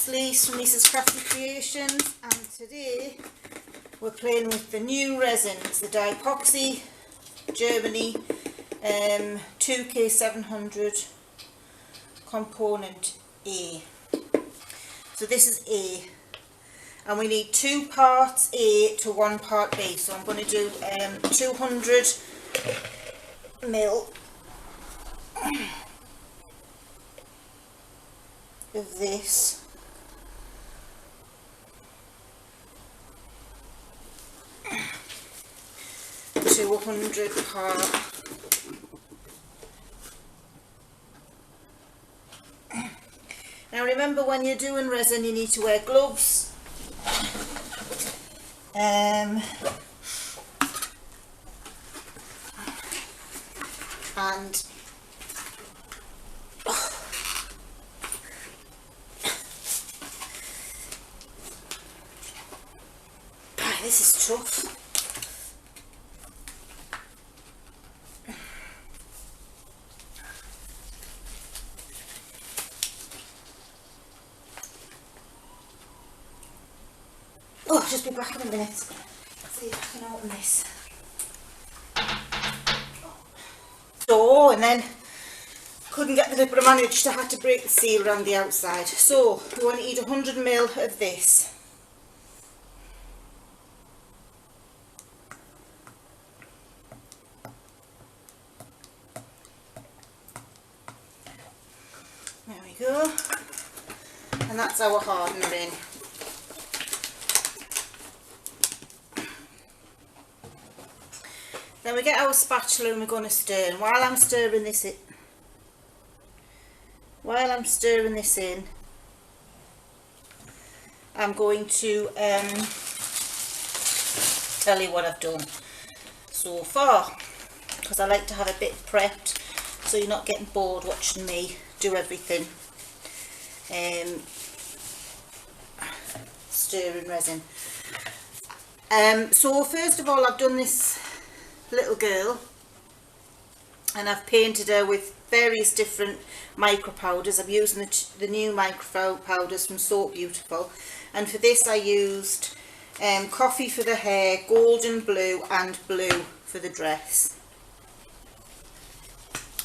Lise from Lisa's Crafty Creations, and today we're playing with the new resin. It's the Dipoxy Germany 2K700 component A. So this is A, and we need 2 parts A to 1 part B. So I'm going to do 200 ml of this. To 100 part. Now remember, when you're doing resin you need to wear gloves. And this is tough. Oh, I'll just be back in a minute. See if I can open this. So, and then couldn't get the lid, but I managed. I had to break the seal around the outside. So, we want to eat 100 ml of this. There we go. And that's our hardener in. Then we get our spatula and we're going to stir. And while I'm stirring this in, I'm going to tell you what I've done so far, because I like to have a bit prepped so you're not getting bored watching me do everything. Stirring resin. So first of all, I've done this little girl and I've painted her with various different micro powders. I'm using the new micro powders from So Beautiful, and for this I used coffee for the hair, golden blue and blue for the dress.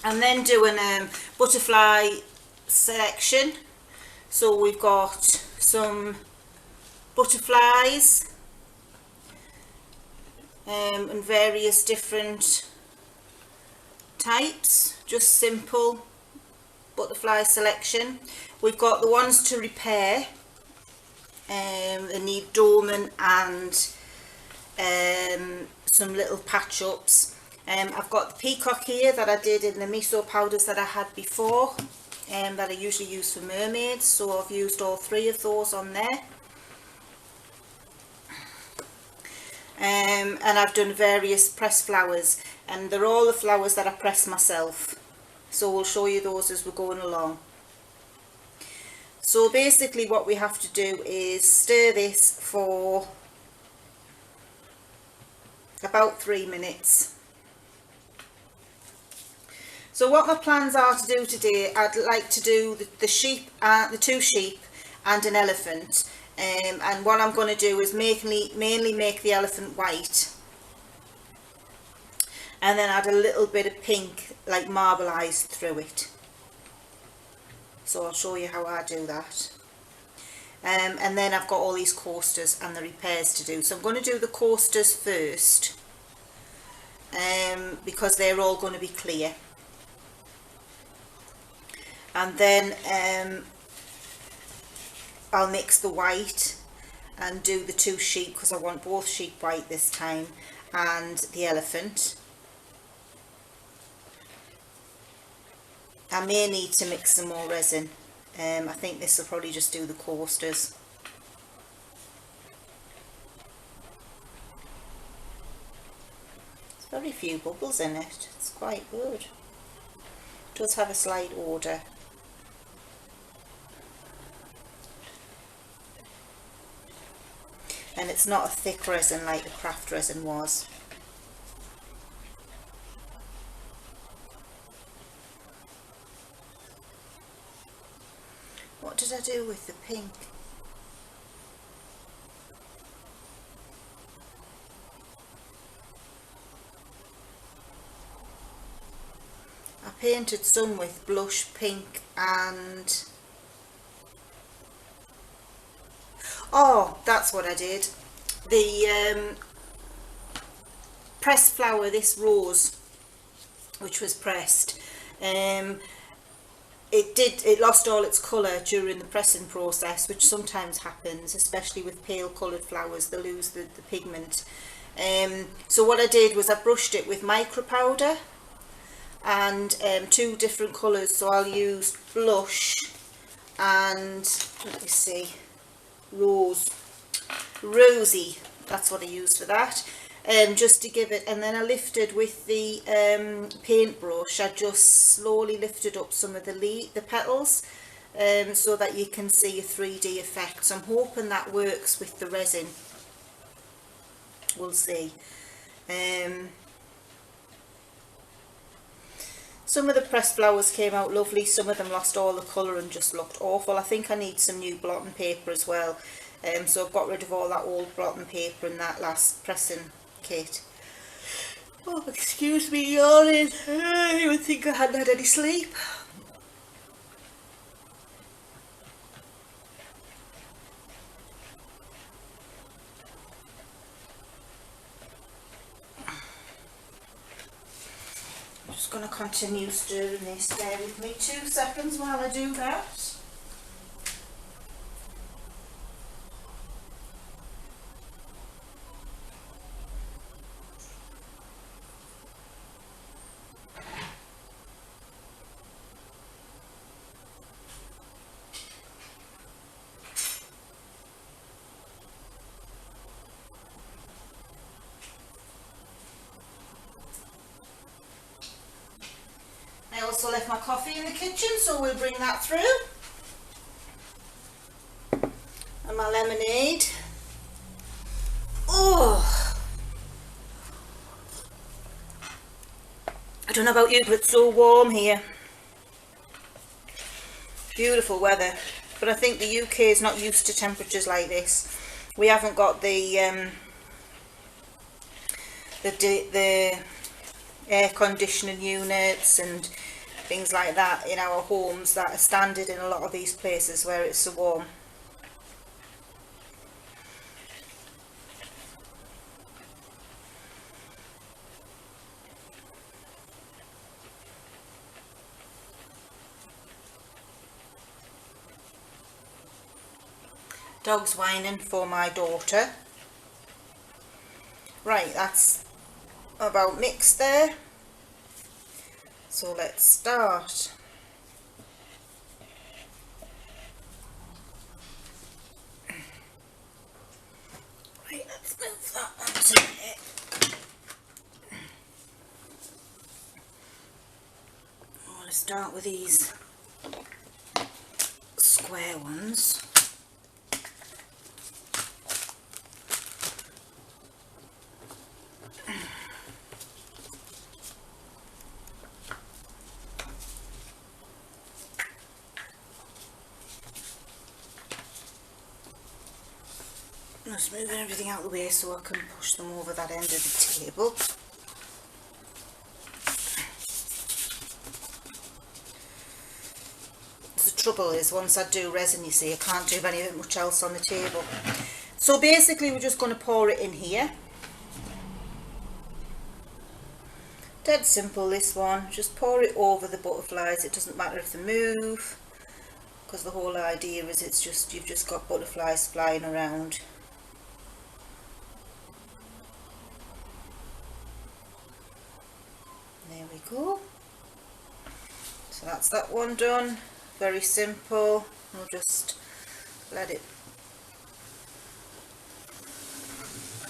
And then doing butterfly selection. So we've got some butterflies and various different types, just simple butterfly selection. We've got the ones to repair, they need doming and some little patch ups. I've got the peacock here that I did in the miso powders that I had before, that I usually use for mermaids, so I've used all 3 of those on there. And I've done various pressed flowers, and they're all the flowers that I press myself, so we'll show you those as we're going along. So basically what we have to do is stir this for about 3 minutes. So what my plans are to do today, I'd like to do the 2 sheep and an elephant. And what I'm going to do is mainly make the elephant white, and then add a little bit of pink, like marbleized through it. So I'll show you how I do that. And then I've got all these coasters and the repairs to do. So I'm going to do the coasters first, because they're all going to be clear. And then I'll mix the white and do the 2 sheep, because I want both sheep white this time, and the elephant. I may need to mix some more resin. I think this will probably just do the coasters. There's very few bubbles in it. It's quite good. It does have a slight odour. And it's not a thick resin like the craft resin was. What did I do with the pink? I painted some with blush pink and... oh, that's what I did. The pressed flower, this rose, which was pressed, it lost all its colour during the pressing process, which sometimes happens, especially with pale coloured flowers. They lose the pigment. So what I did was I brushed it with micro powder and 2 different colours. So I'll use blush and, let me see, rosy, that's what I used for that, just to give it. And then I lifted with the paintbrush, I just slowly lifted up some of the petals, so that you can see a 3D effect. So I'm hoping that works with the resin, we'll see. Some of the pressed flowers came out lovely, some of them lost all the colour and just looked awful. I think I need some new blotting paper as well. So I've got rid of all that old blotting paper in that last pressing kit. Oh, excuse me yawning. You would think I hadn't had any sleep. I'm just going to continue stirring this. Bear with me 2 seconds while I do that. I also left my coffee in the kitchen, so we'll bring that through. And my lemonade. Oh, I don't know about you, but it's so warm here. Beautiful weather, but I think the UK is not used to temperatures like this. We haven't got the air conditioning units and things like that in our homes that are standard in a lot of these places where it's so warm. Dog's whining for my daughter. Right, that's about mixed there. So let's start. Right, let's move that onto here. I'm going to start with these square ones. Just moving everything out of the way so I can push them over that end of the table. The trouble is, once I do resin, you see, I can't do anything much else on the table. So basically we're just going to pour it in here. Dead simple, this one. Just pour it over the butterflies. It doesn't matter if they move, because the whole idea is it's just, you've just got butterflies flying around. There we go. So that's that one done. Very simple. We'll just let it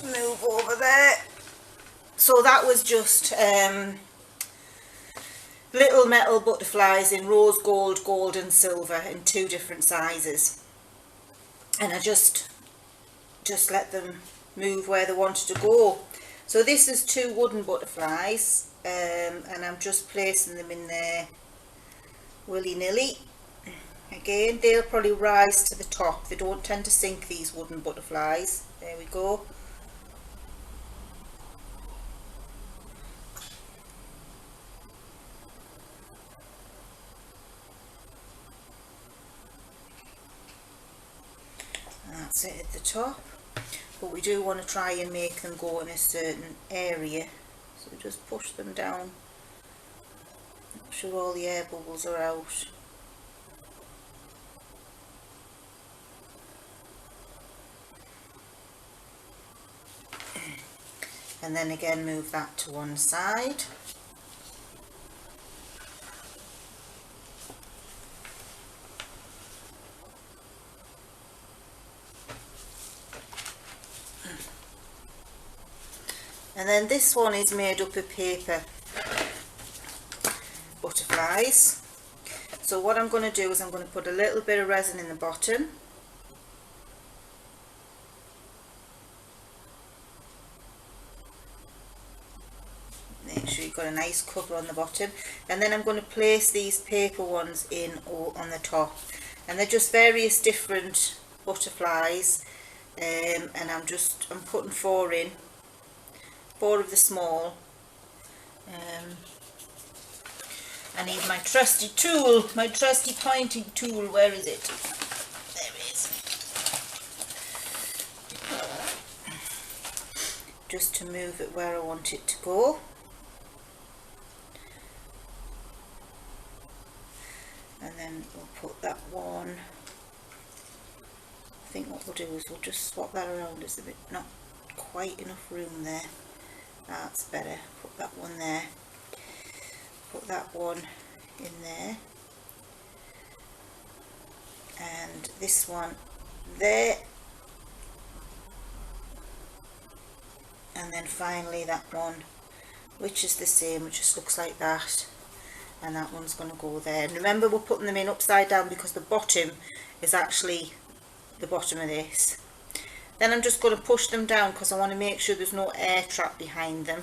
move over there. So that was just little metal butterflies in rose gold, gold and silver in 2 different sizes. And I just let them move where they wanted to go. So this is 2 wooden butterflies, and I'm just placing them in there willy-nilly. Again, they'll probably rise to the top. They don't tend to sink, these wooden butterflies. There we go. And that's it at the top. But we do want to try and make them go in a certain area. So just push them down. Make sure all the air bubbles are out. And then again move that to one side. And then this one is made up of paper butterflies. So what I'm going to do is I'm going to put a little bit of resin in the bottom. Make sure you've got a nice cover on the bottom, and then I'm going to place these paper ones in on the top, and they're just various different butterflies, and I'm putting 4 in, 4 of the small. I need my trusty tool, my trusty pointing tool. Where is it? There it is. Just to move it where I want it to go. And then we'll put that one. I think what we'll do is we'll just swap that around. There's a bit not quite enough room there. That's better. Put that one there. Put that one in there. And this one there. And then finally that one, which is the same, which just looks like that. And that one's going to go there. And remember, we're putting them in upside down because the bottom is actually the bottom of this. Then I'm just going to push them down because I want to make sure there's no air trap behind them.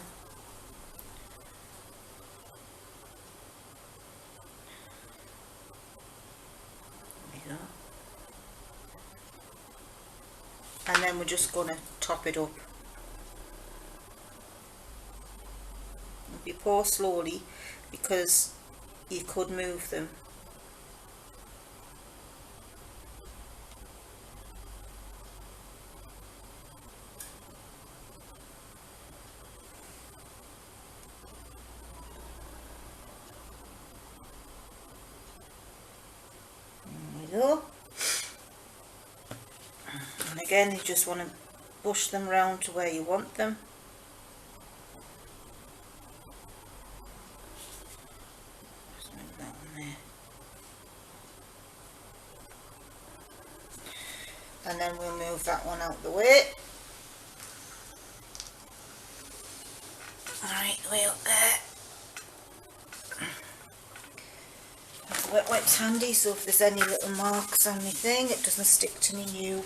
There we go. And then we're just going to top it up. If you pour slowly, because you could move them. There we go. And again, you just want to push them round to where you want them. And then we'll move that one out the way. Alright, way up there. The wet wipe's handy, so if there's any little marks on my thing, it doesn't stick to me new.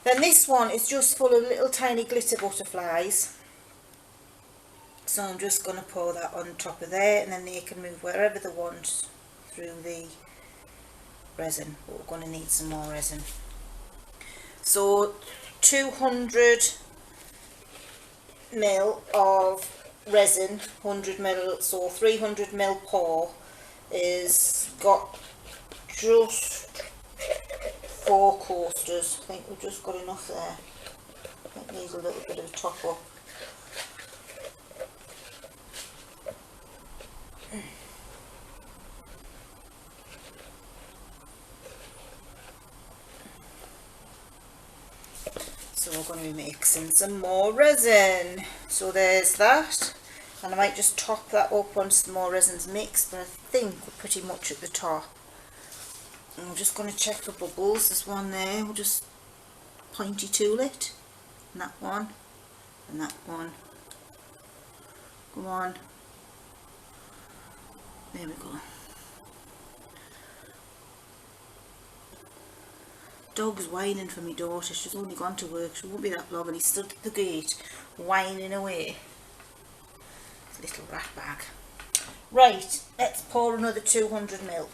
Then this one is just full of little tiny glitter butterflies. So I'm just going to pour that on top of there, and then they can move wherever they want through the resin. But we're going to need some more resin. So 200 ml of resin, 100 ml, so 300 ml pour is got just 4 coasters. I think we've just got enough there. It needs a little bit of a top up. So we're going to be mixing some more resin. So there's that, and I might just top that up once the more resin's mixed, but I think we're pretty much at the top. And I'm just going to check for bubbles. There's one there. We'll just pointy tool it, and that one, and that one. Come on. There we go. Dog's whining for my daughter. She's only gone to work. She won't be that long, and he stood at the gate whining away. Little rat bag. Right, let's pour another 200 ml.